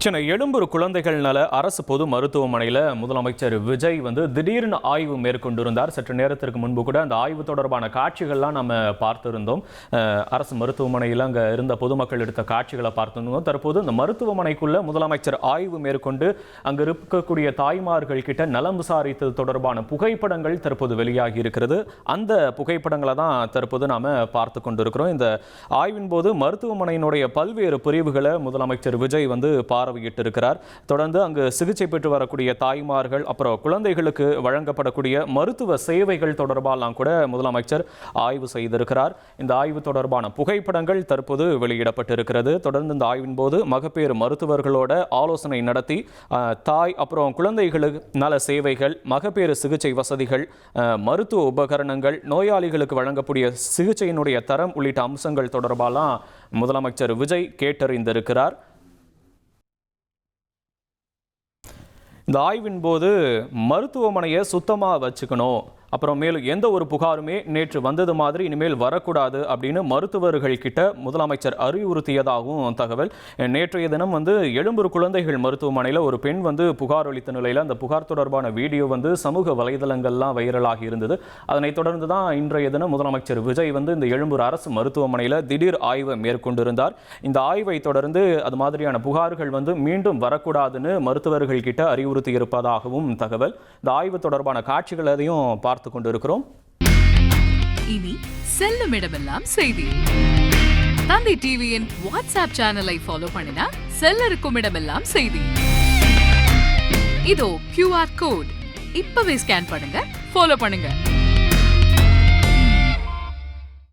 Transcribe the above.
சென்னை எழும்பூர் குழந்தைகள் நல அரசு பொது மருத்துவமனையில் முதலமைச்சர் விஜய் திடீர்னு ஆய்வு மேற்கொண்டிருந்தார். சற்று நேரத்திற்கு முன்பு கூட அந்த ஆய்வு தொடர்பான காட்சிகள்லாம் நம்ம பார்த்திருந்தோம். அரசு மருத்துவமனையில் அங்கே இருந்த பொதுமக்கள் எடுத்த காட்சிகளை பார்த்திருந்தோம். தற்போது இந்த மருத்துவமனைக்குள்ள முதலமைச்சர் ஆய்வு மேற்கொண்டு அங்கு இருக்கக்கூடிய தாய்மார்கள் கிட்ட நலம் விசாரித்தது தொடர்பான புகைப்படங்கள் தற்போது வெளியாகி இருக்கிறது. அந்த புகைப்படங்களை தான் தற்போது நாம பார்த்து கொண்டிருக்கிறோம். இந்த ஆய்வின் போது மருத்துவமனையினுடைய பல்வேறு பிரிவுகளை முதலமைச்சர் விஜய் பார்வையிட்டிருக்கிறார். தொடர்ந்து அங்கு சிகிச்சை பெற்று வரக்கூடிய தாய்மார்கள் அப்புறம் குழந்தைகளுக்கு வழங்கப்படக்கூடிய மருத்துவ சேவைகள் தொடர்பாலாம் கூட முதலமைச்சர் ஆய்வு செய்திருக்கிறார். இந்த ஆய்வு தொடர்பான புகைப்படங்கள் தற்போது வெளியிடப்பட்டிருக்கிறது. தொடர்ந்து இந்த ஆய்வின் போது மகப்பேறு மருத்துவர்களோட ஆலோசனை நடத்தி தாய் அப்புறம் குழந்தைகளுக்கு நல சேவைகள், மகப்பேறு சிகிச்சை வசதிகள், மருத்துவ உபகரணங்கள், நோயாளிகளுக்கு வழங்கக்கூடிய சிகிச்சையினுடைய தரம் உள்ளிட்ட அம்சங்கள் தொடர்பாலாம் முதலமைச்சர் விஜய் கேட்டறிந்திருக்கிறார். இந்த ஆய்வின் போது மருத்துவமனையை சுத்தமாக வச்சுக்கணும், அப்புறம் மேலும் எந்த ஒரு புகாருமே நேற்று வந்தது மாதிரி இனிமேல் வரக்கூடாது அப்படின்னு மருத்துவர்கள் கிட்ட முதலமைச்சர் அறிவுறுத்தியதாகவும் தகவல். நேற்றைய தினம் எழும்பூர் குழந்தைகள் மருத்துவமனையில் ஒரு பெண் புகார் அளித்த நிலையில் அந்த புகார் தொடர்பான வீடியோ சமூக வலைதளங்கள்லாம் வைரலாகி இருந்தது. அதனைத் தொடர்ந்து தான் இன்றைய தினம் முதலமைச்சர் விஜய் இந்த எழும்பூர் அரசு மருத்துவமனையில் திடீர் ஆய்வை மேற்கொண்டிருந்தார். இந்த ஆய்வை தொடர்ந்து அது மாதிரியான புகார்கள் மீண்டும் வரக்கூடாதுன்னு மருத்துவர்கள் கிட்ட அறிவுறுத்தி இருப்பதாகவும் தகவல். இந்த ஆய்வு தொடர்பான காட்சிகளையும் பார்த்து கொண்டிருக்கிறோம். இனி செல்லும் இடமெல்லாம் செய்தி. தந்தை டிவியின் வாட்ஸ்அப் சேனலை ஃபாலோ பண்ணினா செல்ல இருக்கும் இடமெல்லாம் செய்தி. இதோ QR கோட் இப்பவே ஸ்கேன் பண்ணுங்க, ஃபாலோ பண்ணுங்க.